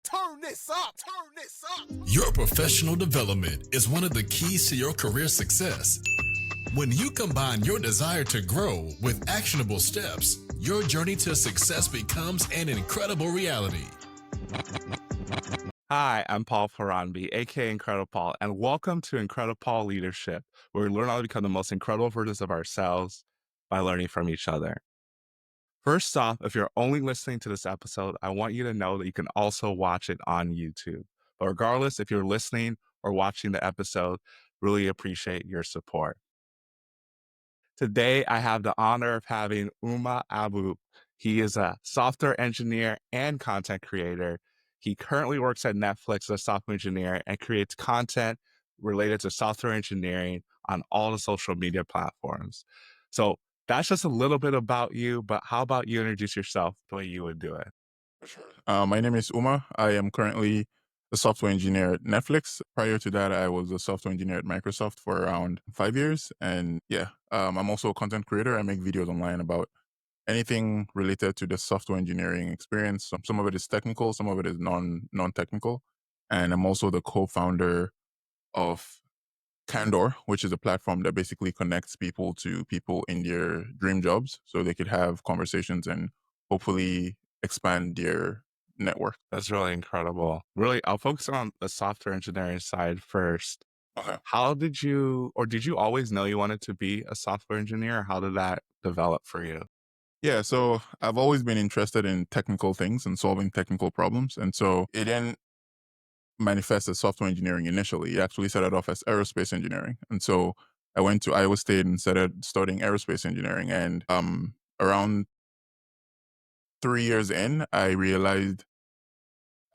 Turn this up. Turn this up. Your professional development is one of the keys to your career success. When you combine your desire to grow with actionable steps, your journey to success becomes an incredible reality. Hi, I'm Paul Faronbi, aka IncrediPaul, and welcome to IncrediPaul Leadership, where we learn how to become the most incredible versions of ourselves by learning from each other. First off, if you're only listening to this episode, I want you to know that you can also watch it on YouTube. But regardless, if you're listening or watching the episode, really appreciate your support. Today, I have the honor of having Uma Abu. He is a software engineer and content creator. He currently works at Netflix as a software engineer and creates content related to software engineering on all the social media platforms. So that's just a little bit about you, but how about you introduce yourself the way you would do it? My name is Uma. I am currently a software engineer at Netflix. Prior to that, I was a software engineer at Microsoft for around 5 years. And I'm also a content creator. I make videos online about anything related to the software engineering experience. Some of it is technical, some of it is non-technical. And I'm also the co-founder of Candoor, which is a platform that basically connects people to people in their dream jobs so they could have conversations and hopefully expand their network. That's really incredible. Really, I'll focus on the software engineering side first. Okay. How did you always know you wanted to be a software engineer? Or how did that develop for you? Yeah, so I've always been interested in technical things and solving technical problems. And so it didn't manifest as software engineering initially. It actually started off as aerospace engineering. And so I went to Iowa State and started studying aerospace engineering. And around 3 years in, I realized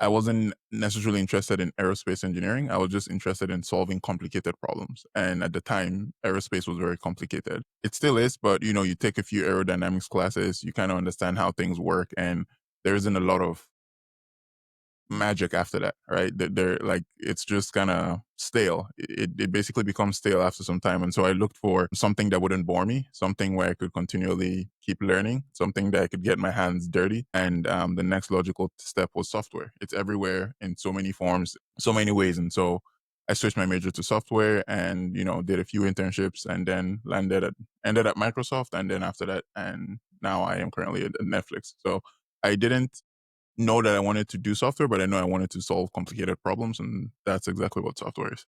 I wasn't necessarily interested in aerospace engineering. I was just interested in solving complicated problems. And at the time, aerospace was very complicated. It still is, but you take a few aerodynamics classes, you kind of understand how things work, and there isn't a lot of magic after that, right? They're like, it's just kind of stale. It basically becomes stale after some time. And so I looked for something that wouldn't bore me, something where I could continually keep learning, something that I could get my hands dirty. And the next logical step was software. It's everywhere in so many forms, so many ways. And so I switched my major to software and, did a few internships and then ended at Microsoft. And then after that, and now I am currently at Netflix. So I didn't know that I wanted to do software, but I know I wanted to solve complicated problems, and that's exactly what software is.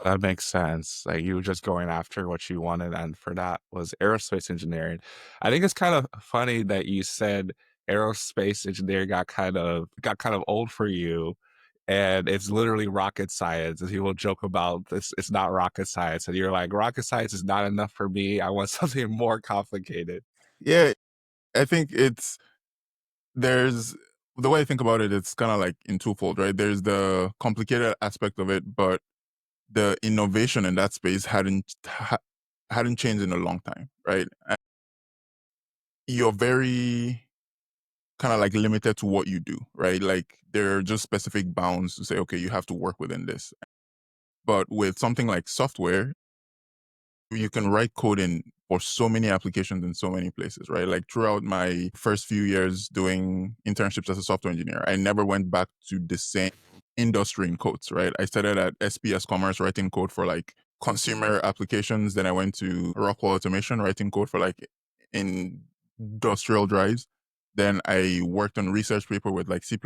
That makes sense. Like you were just going after what you wanted, and for that was aerospace engineering. I think it's kind of funny that you said aerospace engineering got kind of old for you, and it's literally rocket science. And people joke about this, it's not rocket science, and you're like, rocket science is not enough for me. I want something more complicated. Yeah, I think there's the way I think about it, it's kind of like in twofold, right? There's the complicated aspect of it, but the innovation in that space hadn't changed in a long time, right? And you're very kind of like limited to what you do, right? Like there are just specific bounds to say, okay, you have to work within this. But with something like software, you can write code in for so many applications in so many places, right? Like throughout my first few years doing internships as a software engineer, I never went back to the same industry in codes, right? I started at SPS Commerce writing code for like consumer applications. Then I went to Rockwell Automation writing code for like industrial drives. Then I worked on research paper with like C++.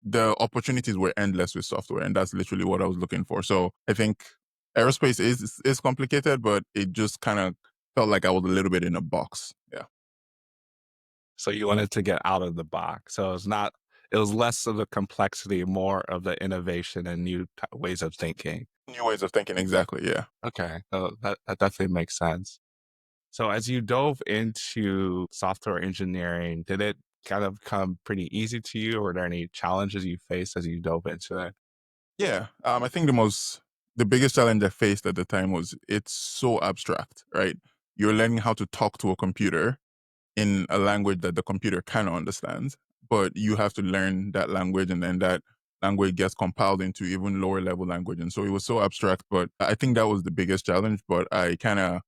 The opportunities were endless with software, and that's literally what I was looking for. So I think aerospace is complicated, but it just kind of felt like I was a little bit in a box. Yeah. So you wanted to get out of the box. So it was less of the complexity, more of the innovation and new ways of thinking. New ways of thinking, exactly. Yeah. Okay. That definitely makes sense. So as you dove into software engineering, did it kind of come pretty easy to you? Or were there any challenges you faced as you dove into it? Yeah. I think the biggest challenge I faced at the time was it's so abstract, right? You're learning how to talk to a computer in a language that the computer kind of understands, but you have to learn that language, and then that language gets compiled into even lower level language. And so it was so abstract, but I think that was the biggest challenge, but I kind of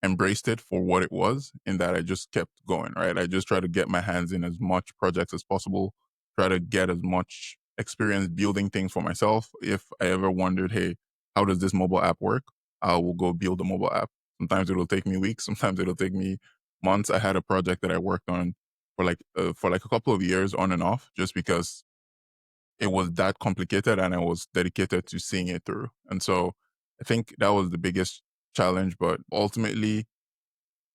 embraced it for what it was in that I just kept going, right? I just tried to get my hands in as much projects as possible, try to get as much experience building things for myself. If I ever wondered, hey, how does this mobile app work? I will go build a mobile app. Sometimes it'll take me weeks. Sometimes it'll take me months. I had a project that I worked on for like a couple of years on and off, just because it was that complicated and I was dedicated to seeing it through. And so I think that was the biggest challenge. But ultimately,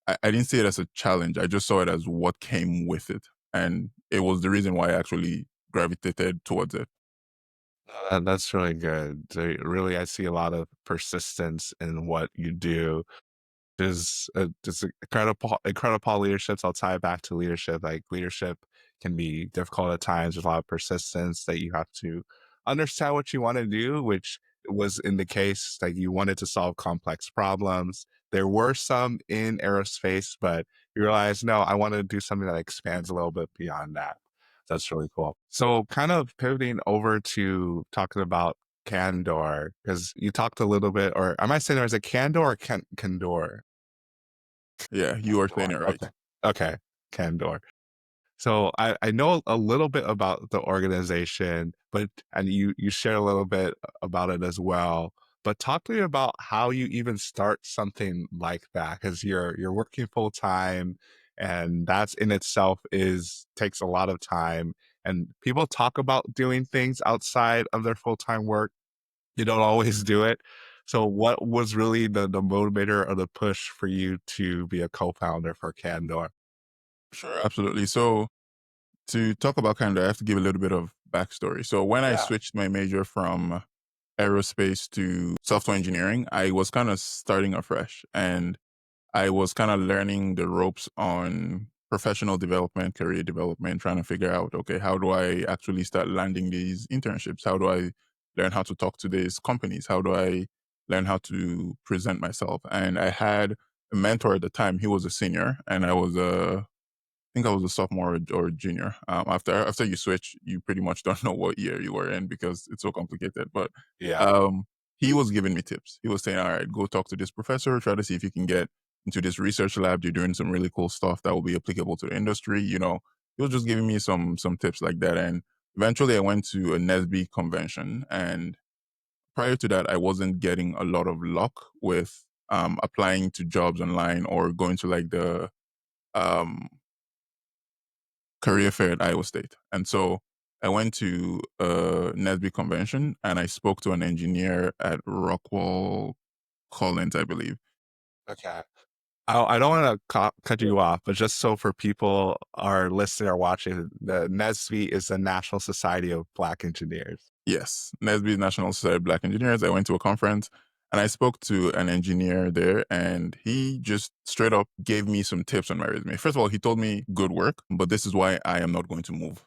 I didn't see it as a challenge. I just saw it as what came with it. And it was the reason why I actually gravitated towards it. That's really good. Really, I see a lot of persistence in what you do. Just incredible leadership. So I'll tie it back to leadership. Like leadership can be difficult at times. There's a lot of persistence that you have to understand what you want to do, which was in the case like you wanted to solve complex problems. There were some in aerospace, but you realize, no, I want to do something that expands a little bit beyond that. That's really cool. So kind of pivoting over to talking about Candoor, because you talked a little bit, or am I saying there's a Candoor or Candoor? Yeah, you are saying Candoor. it right. Okay. Okay. Candoor. So I know a little bit about the organization, but and you share a little bit about it as well. But talk to me about how you even start something like that, because you're working full time, and that's in itself is takes a lot of time. And people talk about doing things outside of their full time work. You don't always do it. So what was really the motivator or the push for you to be a co-founder for Candoor? Sure, absolutely. So to talk about Canada, I have to give a little bit of backstory. So when I Yeah. switched my major from aerospace to software engineering, I was kind of starting afresh and I was kind of learning the ropes on professional development, career development, trying to figure out, okay, how do I actually start landing these internships? How do I learn how to talk to these companies? How do I learn how to present myself? And I had a mentor at the time. He was a senior and I was a think I was a sophomore or junior. After you switch, you pretty much don't know what year you were in because it's so complicated. But Yeah. um, he was giving me tips. He was saying, "All right, go talk to this professor. Try to see if you can get into this research lab. You're doing some really cool stuff that will be applicable to the industry." He was just giving me some tips like that. And eventually, I went to a NESB convention. And prior to that, I wasn't getting a lot of luck with applying to jobs online or going to like the um, career fair at Iowa State. And so I went to a NESB convention and I spoke to an engineer at Rockwell Collins, I believe. Okay. I don't want to cut you off, but just so for people are listening or watching, the NESB is the National Society of Black Engineers. Yes, NESB National Society of Black Engineers. I went to a conference and I spoke to an engineer there, and he just straight up gave me some tips on my resume. First of all, he told me, good work, but this is why I am not going to move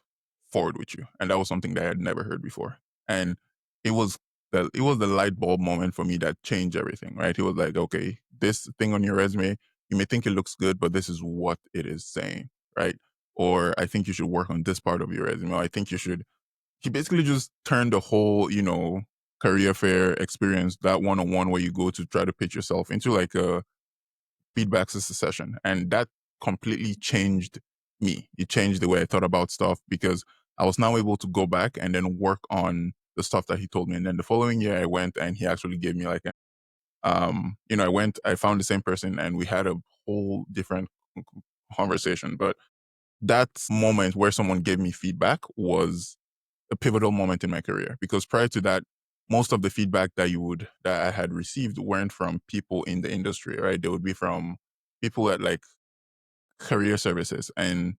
forward with you. And that was something that I had never heard before. And it was the light bulb moment for me that changed everything, right? He was like, okay, this thing on your resume, you may think it looks good, but this is what it is saying, right? Or I think you should work on this part of your resume. Or I think you should he basically just turned the whole, career fair experience, that one-on-one where you go to try to pitch yourself, into like a feedback session. And that completely changed me. It changed the way I thought about stuff because I was now able to go back and then work on the stuff that he told me. And then the following year I went and he actually gave me like I found the same person and we had a whole different conversation. But that moment where someone gave me feedback was a pivotal moment in my career because prior to that, most of the feedback that I had received weren't from people in the industry, right? They would be from people at like career services, and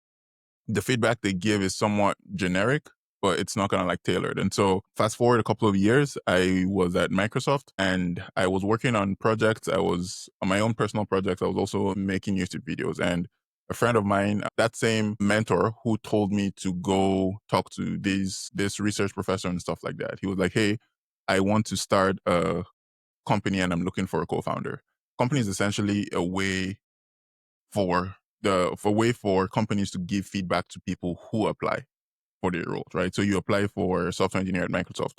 the feedback they give is somewhat generic, but it's not kind of like tailored. And so fast forward a couple of years, I was at Microsoft and I was working on projects. I was on my own personal projects. I was also making YouTube videos. And a friend of mine, that same mentor who told me to go talk to this research professor and stuff like that, he was like, hey, I want to start a company and I'm looking for a co-founder. Company is essentially a way for companies to give feedback to people who apply for their roles, right? So you apply for software engineer at Microsoft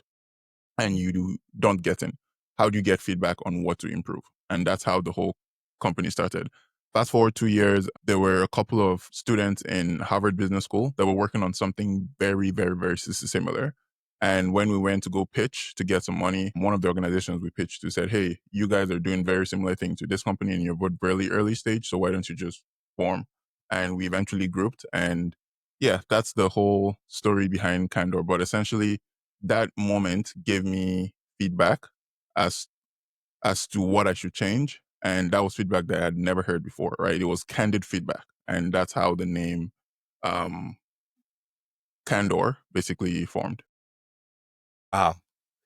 and don't get in. How do you get feedback on what to improve? And that's how the whole company started. Fast forward 2 years, there were a couple of students in Harvard Business School that were working on something very, very, very similar. And when we went to go pitch to get some money, one of the organizations we pitched to said, hey, you guys are doing very similar things to this company and you're both very early stage. So why don't you just form? And we eventually grouped. And yeah, that's the whole story behind Candoor. But essentially, that moment gave me feedback as to what I should change. And that was feedback that I had never heard before, right? It was candid feedback. And that's how the name um, Candoor basically formed. Wow.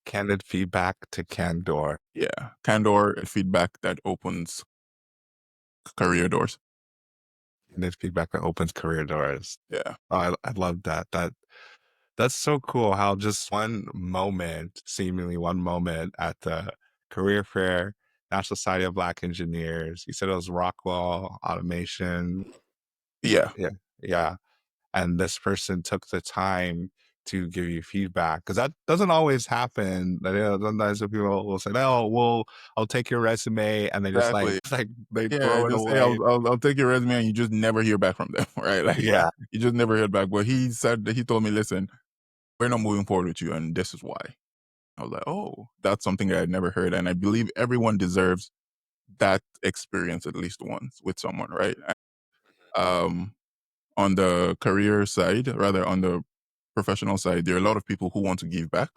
Candid feedback to Candoor. Yeah. Candoor, feedback that opens career doors. Candid feedback that opens career doors. Yeah. Oh, I love that. That's so cool how just one moment, seemingly one moment at the career fair, National Society of Black Engineers, you said it was Rockwell Automation. Yeah. Yeah. Yeah. And this person took the time to give you feedback because that doesn't always happen. You know, sometimes people will say, "Oh, well, I'll take your resume," and they just Exactly. like they Yeah. throw it Just say, away. I'll take your resume and you just never hear back from them, right? Like, Yeah, you just never heard back. But he said, he told me, listen, we're not moving forward with you. And this is why. I was like, oh, that's something that I'd never heard. And I believe everyone deserves that experience at least once with someone, right? Um, on the career side, rather on the professional side, there are a lot of people who want to give back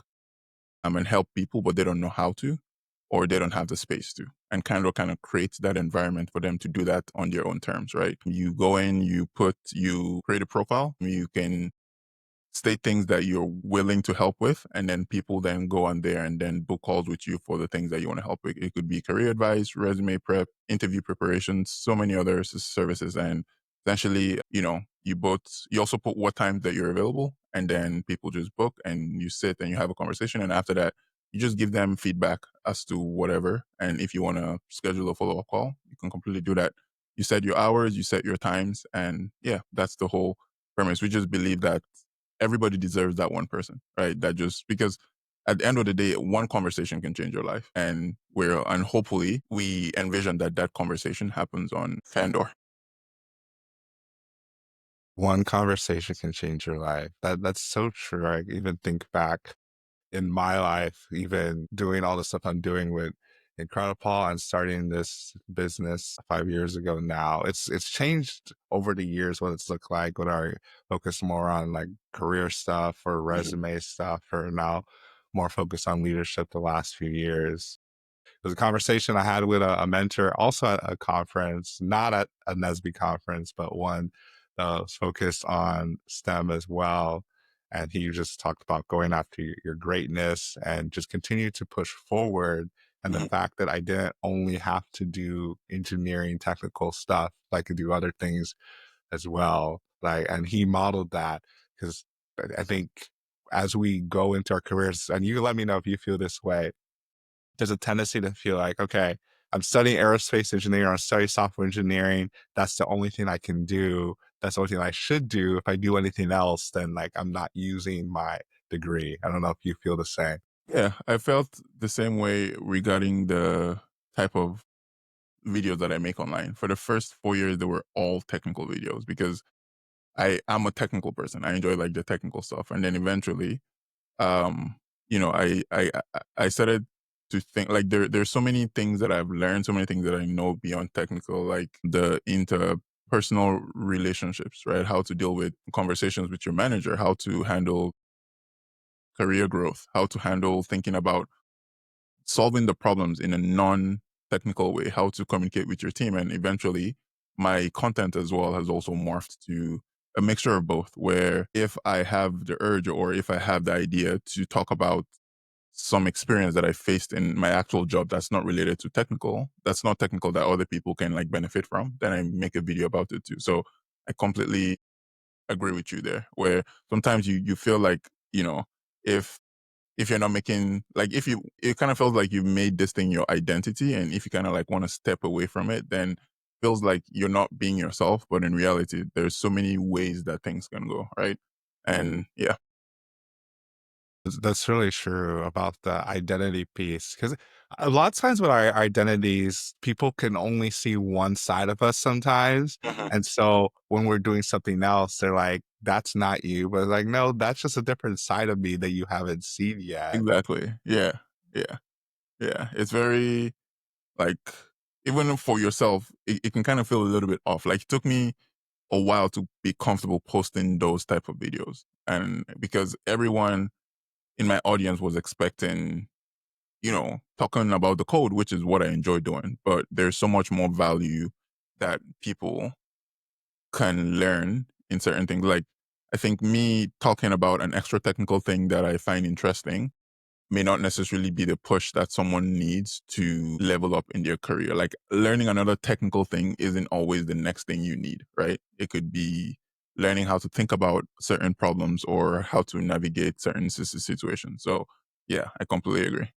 and help people, but they don't know how to, or they don't have the space to. And kind of creates that environment for them to do that on their own terms, right? You go in, you create a profile, you can state things that you're willing to help with, and then people then go on there and then book calls with you for the things that you want to help with. It could be career advice, resume prep, interview preparations, so many other services. And essentially, you also put what time that you're available, and then people just book and you sit and you have a conversation. And after that, you just give them feedback as to whatever. And if you want to schedule a follow-up call, you can completely do that. You set your hours, you set your times, and yeah, that's the whole premise. We just believe that everybody deserves that one person, right? That just because at the end of the day, one conversation can change your life. And hopefully we envision that conversation happens on Candoor. one conversation can change your life. That's so true. I even think back in my life, even doing all the stuff I'm doing with IncrediPaul and starting this business 5 years ago now. It's changed over the years what it's looked like when I focus more on like career stuff or resume stuff, or now more focused on leadership the last few years. It was a conversation I had with a mentor, also at a conference, not at a NESB conference, but one that was focused on STEM as well. And he just talked about going after your greatness and just continue to push forward. And the fact that I didn't only have to do engineering technical stuff, I could do other things as well. And he modeled that because I think as we go into our careers, and you let me know if you feel this way, there's a tendency to feel like, okay, I'm studying aerospace engineering, I'm studying software engineering. That's the only thing I can do. That's the only thing I should do. If I do anything else, then like I'm not using my degree. I don't know if you feel the same. Yeah, I felt the same way regarding the type of videos that I make online. For the first 4 years, they were all technical videos because I'm a technical person. I enjoy like the technical stuff. And then eventually, um, I started to think like there's so many things that I've learned, so many things that I know beyond technical, like the interpersonal relationships, right? How to deal with conversations with your manager, how to handle career growth, how to handle thinking about solving the problems in a non-technical way, how to communicate with your team. And eventually my content as well has also morphed to a mixture of both, where if I have the urge or if I have the idea to talk about some experience that I faced in my actual job that's not related to technical, that's not technical, that other people can like benefit from, then I make a video about it too. So I completely agree with you there, where sometimes you feel like, if you're not making like if you it kind of feels like you've made this thing your identity, and if you kind of like want to step away from it, then feels like you're not being yourself. But in reality, there's so many ways that things can go, right? And yeah. That's really true about the identity piece. Because A lot of times with our identities, people can only see one side of us sometimes. Mhm. And so when we're doing something else, they're like, that's not you. But like, no, that's just a different side of me that you haven't seen yet. Exactly. Yeah. Yeah. Yeah. It's very like, even for yourself, it can kind of feel a little bit off. Like, it took me a while to be comfortable posting those type of videos. And because everyone in my audience was expecting, talking about the code, which is what I enjoy doing. But there's so much more value that people can learn in certain things. Like, I think me talking about an extra technical thing that I find interesting may not necessarily be the push that someone needs to level up in their career. Like, learning another technical thing isn't always the next thing you need, right? It could be learning how to think about certain problems or how to navigate certain situations. So, yeah, I completely agree.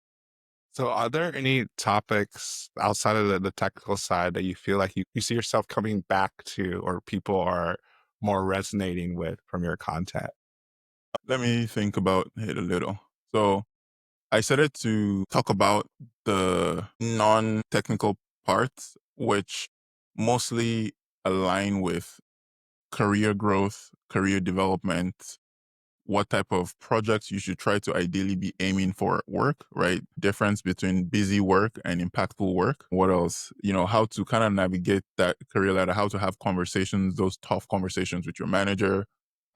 So are there any topics outside of the technical side that you feel like you see yourself coming back to or people are more resonating with from your content? Let me think about it a little. So, I started to talk about the non technical parts, which mostly align with career growth, career development, what type of projects you should try to ideally be aiming for at work, right? Difference between busy work and impactful work. What else? How to kind of navigate that career ladder, how to have conversations, those tough conversations with your manager,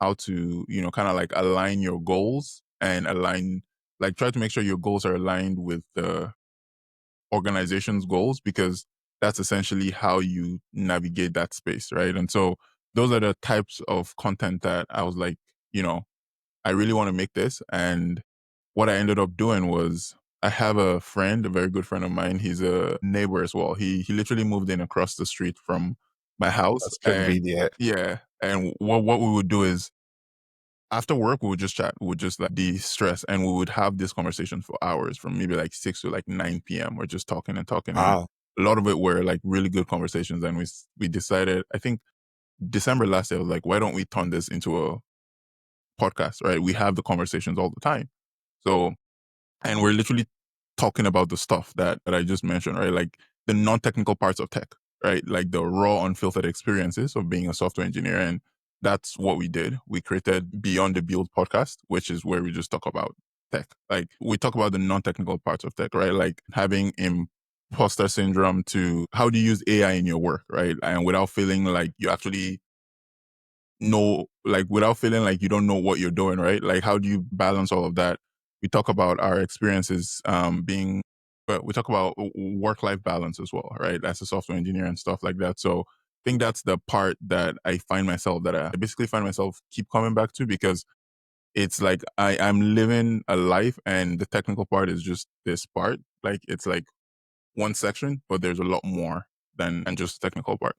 how to, kind of like align your goals and like try to make sure your goals are aligned with the organization's goals, because that's essentially how you navigate that space, right? And so those are the types of content that I was like, I really want to make this. And what I ended up doing was, I have a friend, a very good friend of mine. He's a neighbor as well. He literally moved in across the street from my house. That's And convenient. yeah, and what we would do is, after work we would just chat, we would just like de-stress, and we would have this conversation for hours, from maybe like 6 to like 9 p.m. We're just talking and talking, and Wow. a lot of it were like really good conversations. And we decided, I think December last year, I was like, why don't we turn this into a podcast, right? We have the conversations all the time. So, and we're literally talking about the stuff that I just mentioned, right? Like the non-technical parts of tech, right? Like the raw, unfiltered experiences of being a software engineer. And that's what we did. We created Beyond the Build podcast, which is where we just talk about tech. Like, we talk about the non-technical parts of tech, right? Like having imposter syndrome, to how do you use AI in your work, right? And without feeling like you actually know, like without feeling like you don't know what you're doing, right? Like, how do you balance all of that? We talk about our experiences being, but we talk about work life balance as well, right? As a software engineer and stuff like that. So I think that's the part that I basically find myself keep coming back to, because it's like I'm living a life, and the technical part is just this part. Like, it's like one section, but there's a lot more than just the technical part.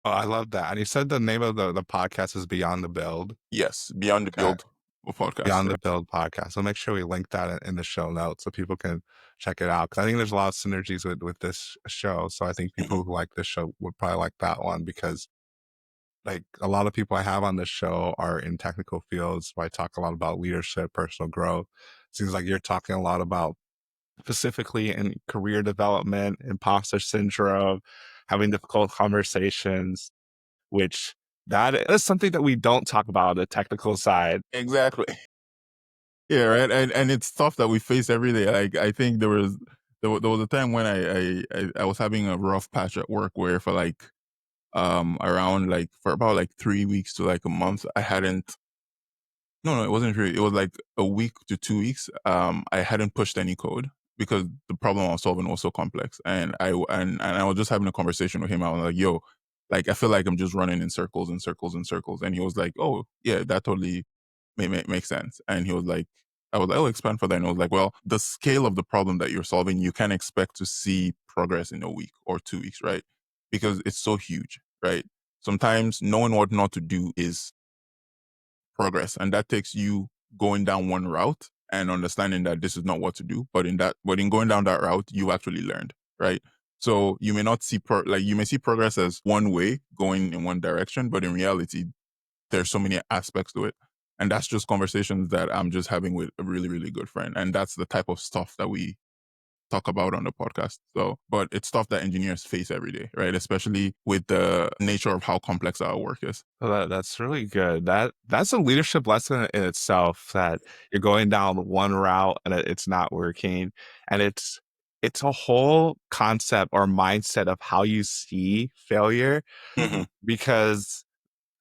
Oh, I love that. And you said the name of the podcast is Beyond the Build. Yes, Beyond the Okay. Build podcast. Beyond the Yes. Build podcast. So make sure we link that in the show notes so people can check it out. Cause I think there's a lot of synergies with this show. So I think Mhm. people who like this show would probably like that one because like a lot of people I have on this show are in technical fields. So I talk a lot about leadership, personal growth. Seems like you're talking a lot about specifically in career development, imposter syndrome, having difficult conversations, which that is something that we don't talk about on the technical side. Exactly. Yeah, right. And it's stuff that we face every day. Like, I think there was a time when I was having a rough patch at work, where for like around like for about like 3 weeks to like a month, I hadn't no, it wasn't really. It was like a week to 2 weeks. I hadn't pushed any code, because the problem I was solving was so complex. And I was just having a conversation with him. I was like, "Yo, like I feel like I'm just running in circles and circles and circles." And he was like, "Oh, yeah, that totally makes sense." And he was like, "I was like, oh, expand for that." And I was like, "Well, the scale of the problem that you're solving, you can expect to see progress in a week or 2 weeks, right? Because it's so huge, right? Sometimes knowing what not to do is progress, and that takes you going down one route and understanding that this is not what to do, but in going down that route you actually learned, right? So you may not see like you may see progress as one way going in one direction, but in reality there's so many aspects to it. And that's just conversations that I'm just having with a really, really good friend, and that's the type of stuff that we talk about on the podcast. So, but it's stuff that engineers face every day, right? Especially with the nature of how complex our work is. Well, that's really good. That's a leadership lesson in itself that you're going down one route and it's not working. And it's a whole concept or mindset of how you see failure Mhm. because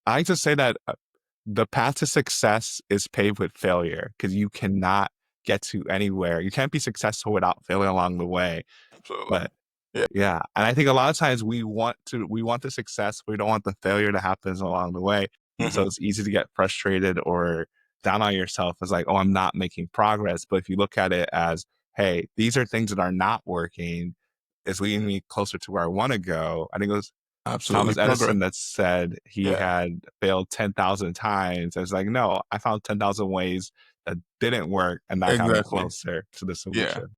I like to say that the path to success is paved with failure because you cannot get to anywhere. You can't be successful without failing along the way. Absolutely. But Yeah. yeah, and I think a lot of times we want the success, but we don't want the failure to happen along the way. So Mhm. it's easy to get frustrated or down on yourself as like, oh, I'm not making progress. But if you look at it as, hey, these are things that are not working, it's leading me closer to where I want to go. I think it was Absolutely. Thomas Progress. Edison that said he Yeah. had failed 10,000 times. It's like, no, I found 10,000 ways that didn't work, and that got me Exactly. closer to the Yeah. solution.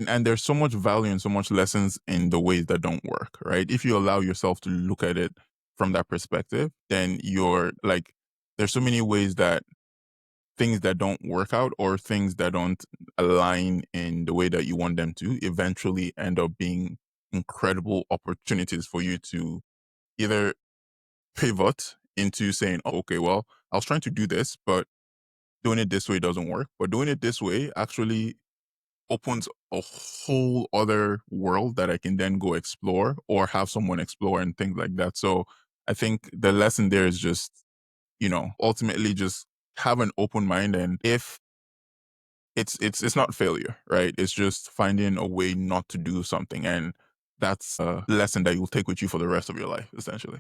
And there's so much value and so much lessons in the ways that don't work, right? If you allow yourself to look at it from that perspective, then you're like, there's so many ways that things that don't work out or things that don't align in the way that you want them to eventually end up being incredible opportunities for you to either pivot into saying, oh, okay, well, I was trying to do this, but doing it this way doesn't work. But doing it this way actually opens a whole other world that I can then go explore or have someone explore and things like that. So I think the lesson there is just, ultimately just have an open mind. And if it's not failure, right? It's just finding a way not to do something. And that's a lesson that you'll take with you for the rest of your life, essentially.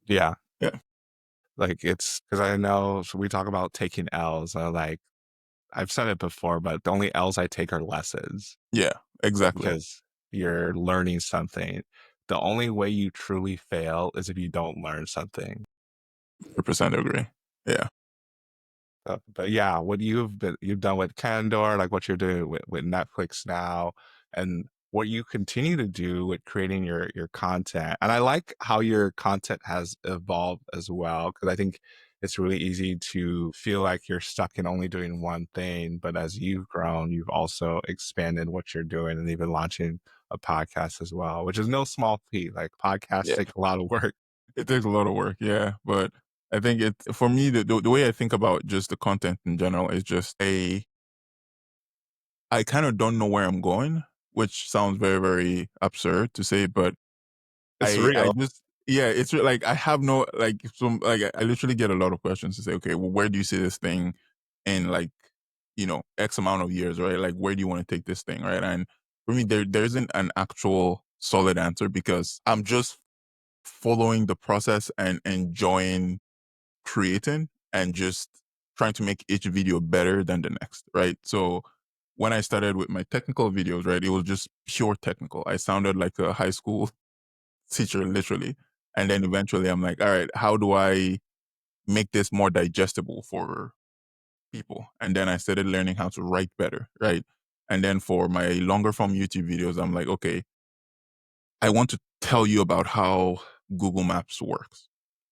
Yeah. Yeah. Like it's because I know so we talk about taking L's. Like I've said it before, but the only L's I take are lessons Yeah. Exactly. because you're learning something. The only way you truly fail is if you don't learn something. 100% agree. Yeah. But yeah, what you've done with Candoor, like what you're doing with Netflix now, and what you continue to do with creating your content. And I like how your content has evolved as well, because I think it's really easy to feel like you're stuck in only doing one thing. But as you've grown, you've also expanded what you're doing and even launching a podcast as well, which is no small feat. Like podcasts Yeah. take a lot of work. It takes a lot of work. Yeah. But I think for me, the way I think about just the content in general is just I kind of don't know where I'm going, which sounds very, very absurd to say, but It's I real. just yeah, like I have no like some like I literally get a lot of questions to say, okay, well, where do you see this thing in like X amount of years, right? Like where do you want to take this thing, right? And for me, there isn't an actual solid answer because I'm just following the process and enjoying creating and just trying to make each video better than the next, right? So when I started with my technical videos, right, it was just pure technical. I sounded like a high school teacher, literally. And then eventually I'm like, all right, how do I make this more digestible for people? And then I started learning how to write better, right? And then for my longer form YouTube videos, I'm like, okay, I want to tell you about how Google Maps works,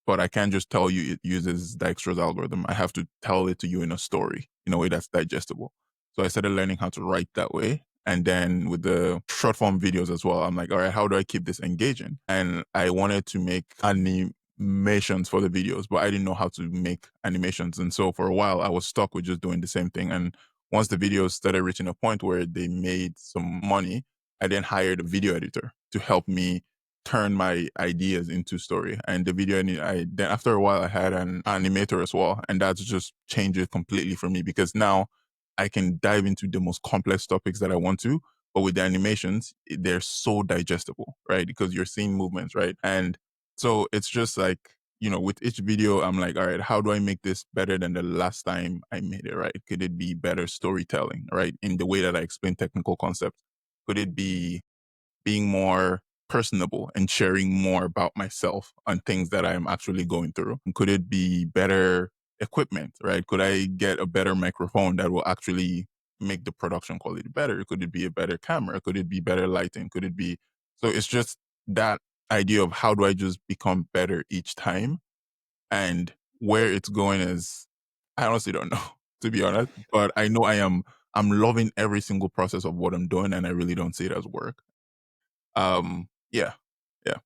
but I can't just tell you it uses Dijkstra's algorithm. I have to tell it to you in a story, in a way that's digestible. So I started learning how to write that way. And then with the short form videos as well, I'm like, all right, how do I keep this engaging? And I wanted to make animations for the videos, but I didn't know how to make animations. And so for a while, I was stuck with just doing the same thing. And once the videos started reaching a point where they made some money, I then hired a video editor to help me turn my ideas into story. And the video, then after a while, I had an animator as well, and that's just changed it completely for me because now I can dive into the most complex topics that I want to. But with the animations, they're so digestible, right? Because you're seeing movements, right? And so it's just like with each video, I'm like, all right, how do I make this better than the last time I made it, right? Could it be better storytelling, right? In the way that I explain technical concepts? Could it be being more personable and sharing more about myself and things that I'm actually going through? Could it be better equipment, right? Could I get a better microphone that will actually make the production quality better? Could it be a better camera? Could it be better lighting? Could it be so it's just that idea of how do I just become better each time, and where it's going is I honestly don't know, to be honest, but I know I'm loving every single process of what I'm doing, and I really don't see it as work. Yeah, yeah,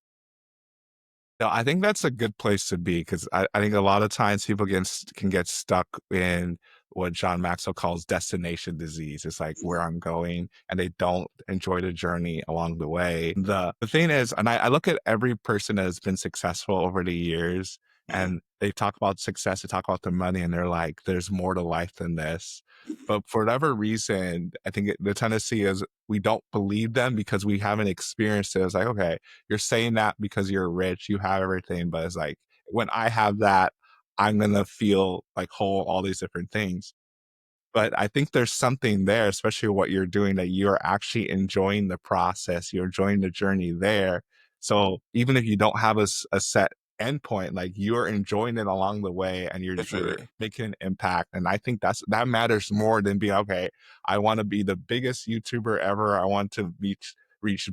No, I think that's a good place to be because I think a lot of times people can get stuck in what John Maxwell calls destination disease. It's like where I'm going, and they don't enjoy the journey along the way. The thing is, and I look at every person that has been successful over the years, mhm, and they talk about success, they talk about the money, and they're like, "There's more to life than this." But for whatever reason, I think the tendency is we don't believe them because we haven't experienced it. It's like, okay, you're saying that because you're rich, you have everything, but it's like when I have that, I'm gonna feel like whole, all these different things. But I think there's something there, especially what you're doing, that you're actually enjoying the process, you're enjoying the journey there. So even if you don't have a set endpoint, like you're enjoying it along the way and you're literally, making an impact. And I think that matters more than being okay, I want to be the biggest YouTuber ever. I want to reach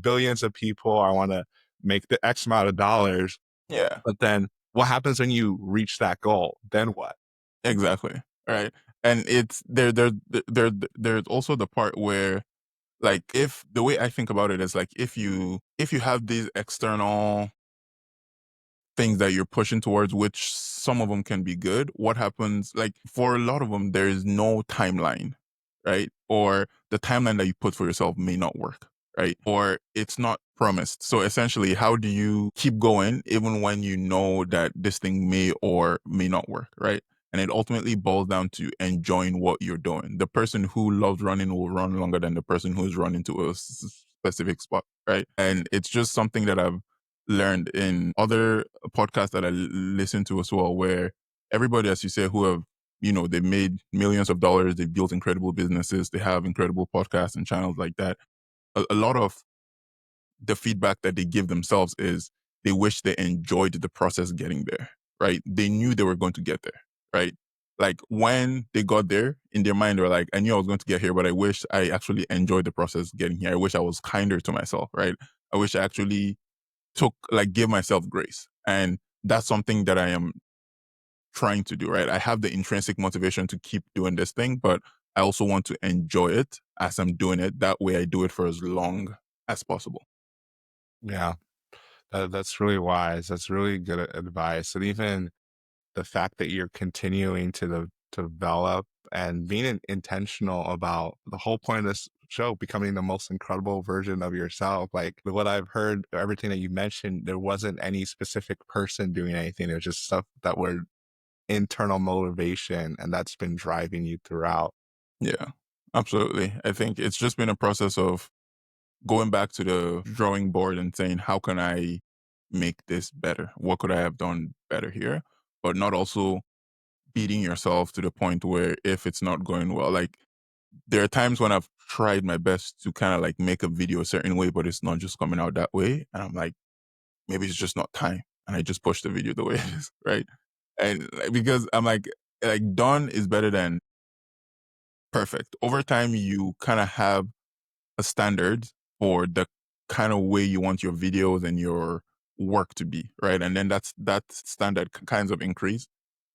billions of people. I want to make the X amount of dollars. yeah, But then what happens when you reach that goal? Then what? exactly, right. And it's there's also the part where, like, if the way I think about it is like if you have these external things that you're pushing towards, which some of them can be good, what happens, like for a lot of them, there is no timeline, right? Or the timeline that you put for yourself may not work, right? Or it's not promised. So essentially, how do you keep going even when you know that this thing may or may not work, right? And it ultimately boils down to enjoying what you're doing. The person who loves running will run longer than the person who's running to a specific spot, right? And it's just something that I've learned in other podcasts that I listen to as well, where everybody, as you say, who have, they've made millions of dollars, they've built incredible businesses, they have incredible podcasts and channels like that. A lot of the feedback that they give themselves is they wish they enjoyed the process getting there, right? They knew they were going to get there, right? Like when they got there in their mind, they were like, I knew I was going to get here, but I wish I actually enjoyed the process getting here. I wish I was kinder to myself, right? I wish I actually give myself grace. And that's something that I am trying to do, right? I have the intrinsic motivation to keep doing this thing, but I also want to enjoy it as I'm doing it. That way I do it for as long as possible. Yeah, that's really wise. That's really good advice. And even the fact that you're continuing to develop and being intentional about the whole point of this show, becoming the most incredible version of yourself. Like what I've heard, everything that you mentioned, there wasn't any specific person doing anything. It was just stuff that were internal motivation, and that's been driving you throughout. Yeah, absolutely. I think it's just been a process of going back to the drawing board and saying, how can I make this better? What could I have done better here? But not also beating yourself to the point where if it's not going well, like there are times when I've tried my best to kind of like make a video a certain way, but it's not just coming out that way. And I'm like, maybe it's just not time. And I just push the video the way it is. Right. And because I'm like done is better than perfect. Over time, you kind of have a standard for the kind of way you want your videos and your work to be. Right. And then that standard kinds of increase.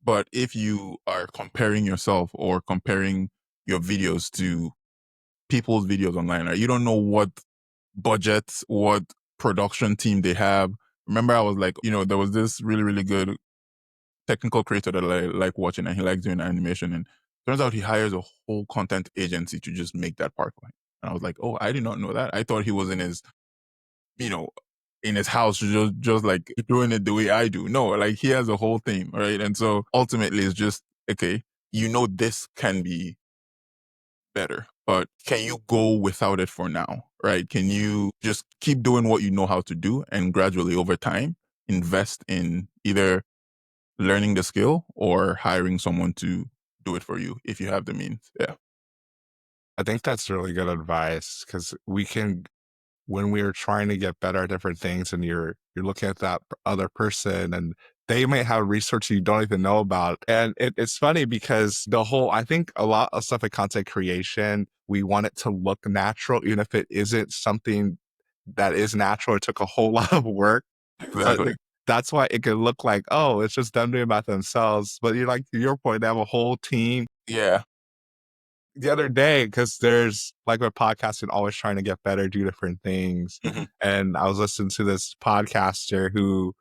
But if you are comparing yourself or comparing your videos to people's videos online, right? You don't know what budgets, what production team they have. Remember, I was like, there was this really, really good technical creator that I like watching, and he likes doing animation. And turns out he hires a whole content agency to just make that part for him. And I was like, oh, I did not know that. I thought he was you know, in his house, just like doing it the way I do. No, like he has a whole team, right? And so ultimately, it's just okay. This can be better, but can you go without it for now, right? Can you just keep doing what you know how to do and gradually over time invest in either learning the skill or hiring someone to do it for you if you have the means? Yeah. I think that's really good advice because when we are trying to get better at different things and you're looking at that other person and they may have research you don't even know about. And it's funny because I think a lot of stuff like content creation, we want it to look natural, even if it isn't something that is natural. It took a whole lot of work, but Exactly. that's why it could look like, oh, it's just them doing it by themselves. But you're like, to your point, they have a whole team. Yeah. the other day, because there's like with podcasting, always trying to get better, do different things. Mhm. And I was listening to this podcaster who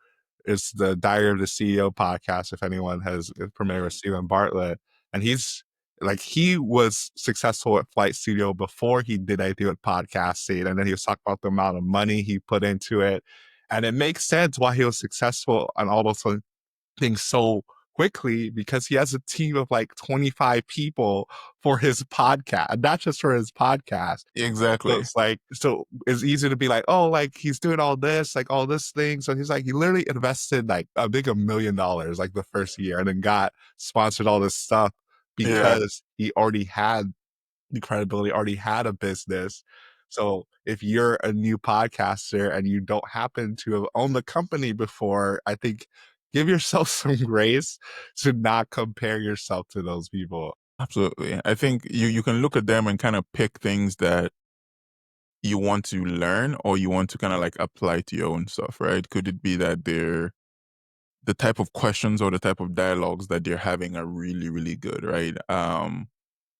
is the Diary of the CEO podcast, if anyone is familiar with Stephen Bartlett. And he was successful at Flight Studio before he did anything with podcasting. And then he was talking about the amount of money he put into it. And it makes sense why he was successful on all those things so quickly, because he has a team of like 25 people for his podcast, not just for his podcast. So Exactly. it's like, so it's easy to be like, oh, like he's doing all this, like all this thing. So he's like, he literally invested like I think $1 million like the first year, and then got sponsored all this stuff Yeah. because he already had the credibility, already had a business. So if you're a new podcaster and you don't happen to have owned the company before, I think give yourself some grace to not compare yourself to those people. Absolutely. I think you can look at them and kind of pick things that you want to learn or you want to kind of like apply to your own stuff, right? Could it be that the type of questions or the type of dialogues that they're having are really, really good, right?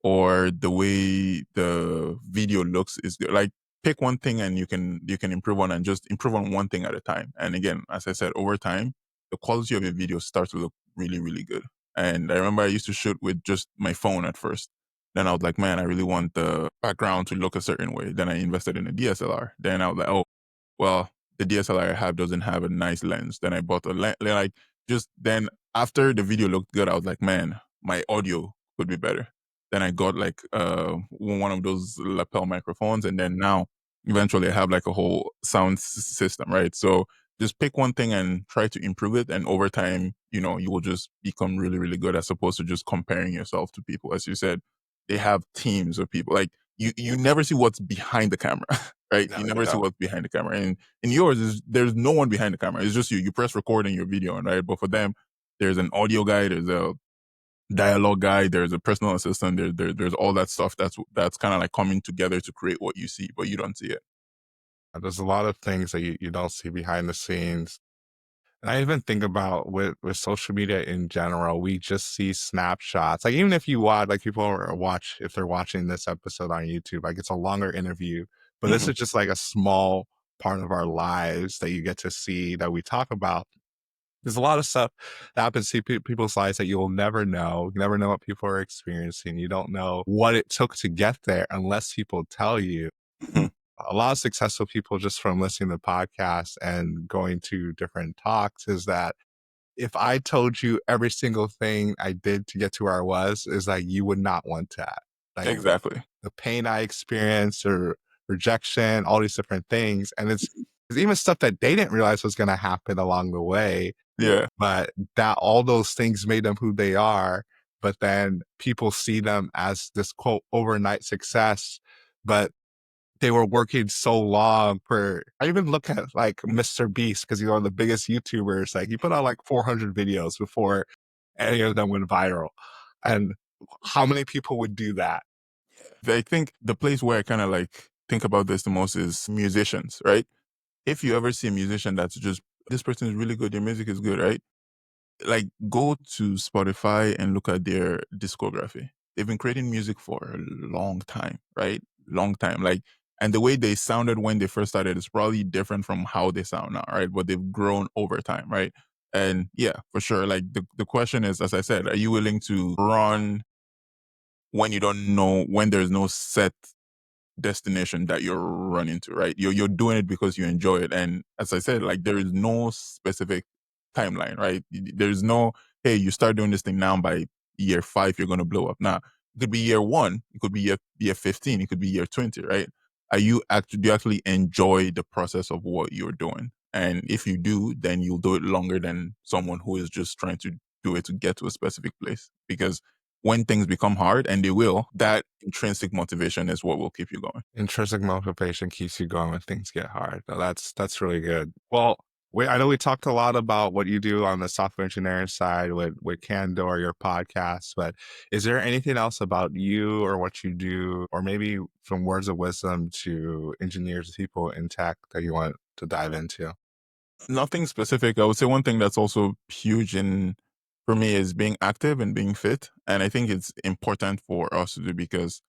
Or the way the video looks is good. Like pick one thing and you can improve on, and just improve on one thing at a time. And again, as I said, over time, the quality of your video starts to look really, really good. And I remember I used to shoot with just my phone at first. Then I was like, man, I really want the background to look a certain way. Then I invested in a DSLR. Then I was like, oh, well, the DSLR I have doesn't have a nice lens. Then I bought a lens. Like just then after the video looked good, I was like, man, my audio could be better. Then I got like one of those lapel microphones, and then now eventually I have like a whole sound system, right? So just pick one thing and try to improve it, and over time, you know, you will just become really, really good, as opposed to just comparing yourself to people. As you said, they have teams of people. Like you never see what's behind the camera, right? No, You you never see don't. what's behind the camera. And in yours, there's no one behind the camera. It's just you. You press record in your video, right? But for them, there's an audio guy, there's a dialogue guy, there's a personal assistant, there's all that stuff that's kind of like coming together to create what you see, but you don't see it. There's a lot of things that you don't see behind the scenes. And I even think about with social media in general, we just see snapshots. Like even if you watch, like people watch, if they're watching this episode on YouTube, like it's a longer interview, but this Mhm. is just like a small part of our lives that you get to see that we talk about. There's a lot of stuff that happens to people's lives that you'll never know. You never know what people are experiencing. You don't know what it took to get there unless people tell you. Mhm. A lot of successful people, just from listening to podcasts and going to different talks, is that if I told you every single thing I did to get to where I was, is like you would not want that. Like Exactly. the pain I experienced, or rejection, all these different things. And it's even stuff that they didn't realize was going to happen along the way, Yeah. but that all those things made them who they are. But then people see them as this quote overnight success, but they were working so long for. I even look at like Mr. Beast, because he's one of the biggest YouTubers. Like he put out like 400 videos before any of them went viral. And how many people would do that? I think the place where I kind of like think about this the most is musicians, right? If you ever see a musician that's just, this person is really good, their music is good, right? Like go to Spotify and look at their discography. They've been creating music for a long time, right? Long time. Like, and the way they sounded when they first started is probably different from how they sound now, right? But they've grown over time, right? And yeah, for sure. Like the question is, as I said, are you willing to run when you don't know, when there's no set destination that you're running to, right? You're doing it because you enjoy it. And as I said, like there is no specific timeline, right? There's no, hey, you start doing this thing now, by year 5 you're gonna blow up. Now, it could be year 1, it could be year 15, it could be year 20, right? Do you actually enjoy the process of what you're doing? And if you do, then you'll do it longer than someone who is just trying to do it to get to a specific place. Because when things become hard, and they will, that intrinsic motivation is what will keep you going. Intrinsic motivation keeps you going when things get hard. No, that's really good. Well, I know we talked a lot about what you do on the software engineering side with Candoor, your podcast, but is there anything else about you or what you do, or maybe some words of wisdom to engineers, people in tech, that you want to dive into? Nothing specific. I would say one thing that's also huge in for me is being active and being fit. And I think it's important for us to do because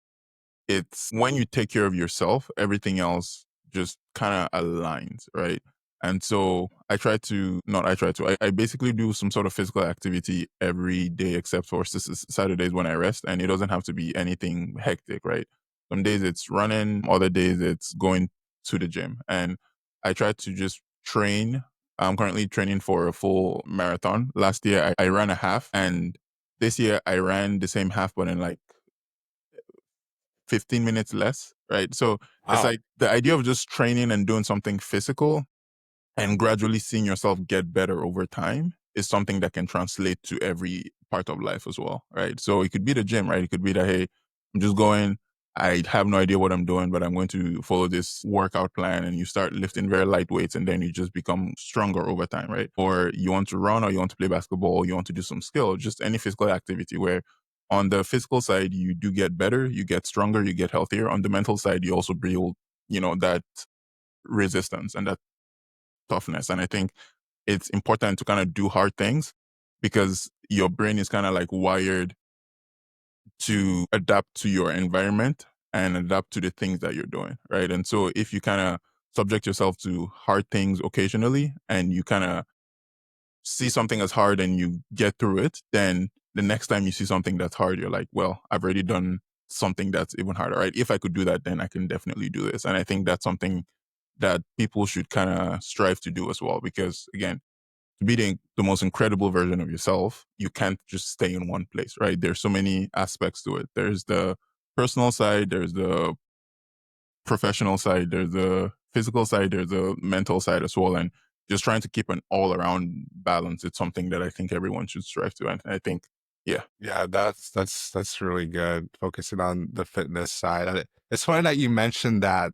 it's when you take care of yourself, everything else just kind of aligns, right? And so I try to, not I try to, I basically do some sort of physical activity every day except for Saturdays when I rest. And it doesn't have to be anything hectic, right? Some days it's running, other days it's going to the gym. And I try to just train. I'm currently training for a full marathon. Last year I ran a half, and this year I ran the same half, but in like 15 minutes less, right? So it's Wow. like the idea of just training and doing something physical and gradually seeing yourself get better over time is something that can translate to every part of life as well, right? So it could be the gym, right? It could be that, hey, I'm just going, I have no idea what I'm doing, but I'm going to follow this workout plan, and you start lifting very light weights and then you just become stronger over time, right? Or you want to run, or you want to play basketball, or you want to do some skill, just any physical activity where on the physical side, you do get better, you get stronger, you get healthier. On the mental side, you also build, that resistance and that toughness. And I think it's important to kind of do hard things because your brain is kind of like wired to adapt to your environment and adapt to the things that you're doing, right? And so if you kind of subject yourself to hard things occasionally and you kind of see something as hard and you get through it, then the next time you see something that's hard, you're like, well, I've already done something that's even harder, right? If I could do that, then I can definitely do this. And I think that's something that people should kind of strive to do as well. Because again, to be the most incredible version of yourself, you can't just stay in one place, right? There's so many aspects to it. There's the personal side, there's the professional side, there's the physical side, there's the mental side as well. And just trying to keep an all around balance, it's something that I think everyone should strive to. And I think, yeah, Yeah, that's really good. Focusing on the fitness side. And it's funny that you mentioned that,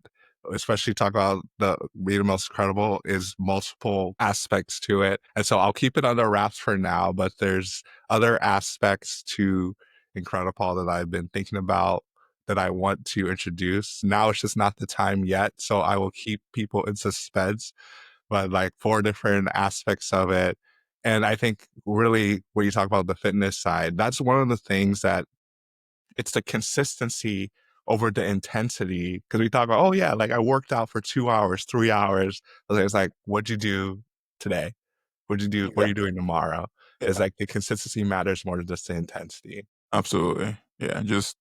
especially talk about the being the most credible is multiple aspects to it. And so I'll keep it under wraps for now, but there's other aspects to IncrediPaul that I've been thinking about that I want to introduce. Now it's just not the time yet. So I will keep people in suspense, but like four different aspects of it. And I think really when you talk about the fitness side, that's one of the things that it's the consistency over the intensity. Cause we talk about, oh yeah, like I worked out for 2 hours, 3 hours. But it's like, what'd you do today? What'd you do? What are you exactly. doing tomorrow? It's Yeah, like the consistency matters more than just the intensity. absolutely. Yeah, just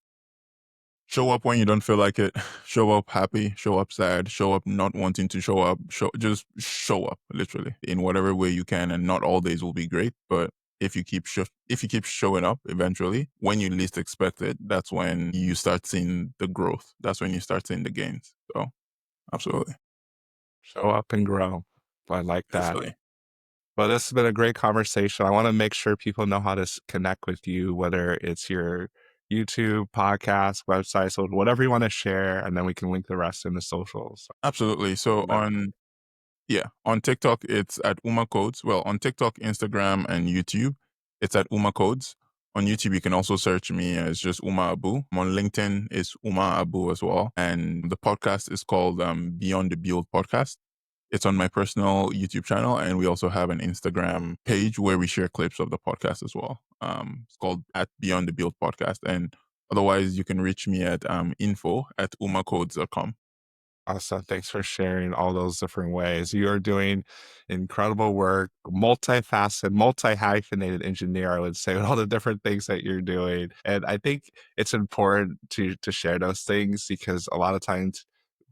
show up when you don't feel like it. Show up happy, show up sad, show up not wanting to show up. Just show up literally in whatever way you can. And not all days will be great, but if you keep showing up, eventually, when you least expect it, that's when you start seeing the growth. That's when you start seeing the gains. So absolutely, Show up and grow. I like that. literally, Well, this has been a great conversation. I want to make sure people know how to connect with you, whether it's your YouTube, podcast, website, so whatever you want to share, and then we can link the rest in the socials. absolutely. So No. on TikTok, it's at Uma Codes. Well, on TikTok, Instagram, and YouTube, it's at Uma Codes. On YouTube, you can also search me as just Uma Abu. On LinkedIn, it's Uma Abu as well. And the podcast is called Beyond the Build Podcast. It's on my personal YouTube channel, and we also have an Instagram page where we share clips of the podcast as well. It's called at Beyond the Build Podcast. And otherwise, you can reach me at info@umacodes.com. Awesome. Thanks for sharing all those different ways. You are doing incredible work, multifaceted, multi-hyphenated engineer, I would say, with all the different things that you're doing. And I think it's important to share those things because a lot of times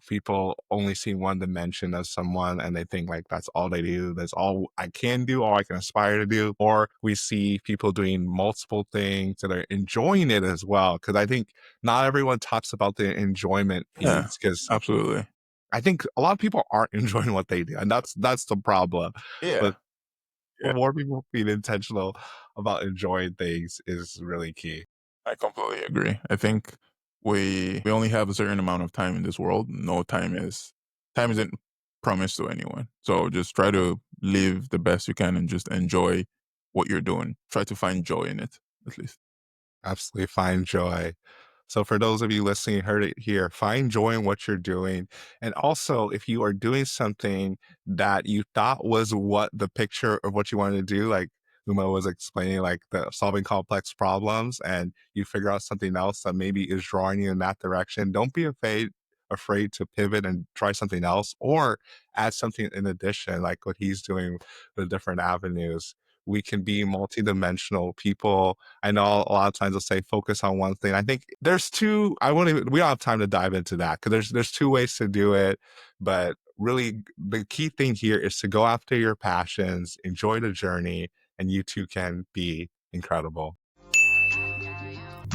people only see one dimension of someone and they think like that's all they do. That's all I can do, all I can aspire to do. Or we see people doing multiple things that are enjoying it as well. Cause I think not everyone talks about the enjoyment Yeah, piece because absolutely. I think a lot of people aren't enjoying what they do, and that's the problem. Yeah. But Yeah. for more people being intentional about enjoying things is really key. I completely agree. I think we only have a certain amount of time in this world. No time isn't promised to anyone. So just try to live the best you can and just enjoy what you're doing. Try to find joy in it, at least. Absolutely find joy. So for those of you listening, you heard it here, find joy in what you're doing. And also, if you are doing something that you thought was what the picture of what you wanted to do, like Uma was explaining, like the solving complex problems, and you figure out something else that maybe is drawing you in that direction. Don't be afraid to pivot and try something else or add something in addition, like what he's doing with different avenues. We can be multidimensional people. I know a lot of times they'll say focus on one thing. I think there's two. We don't have time to dive into that because there's two ways to do it. But really, the key thing here is to go after your passions, enjoy the journey, and you too can be incredible.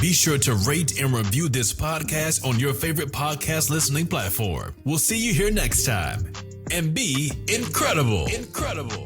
Be sure to rate and review this podcast on your favorite podcast listening platform. We'll see you here next time. And be incredible. Incredible.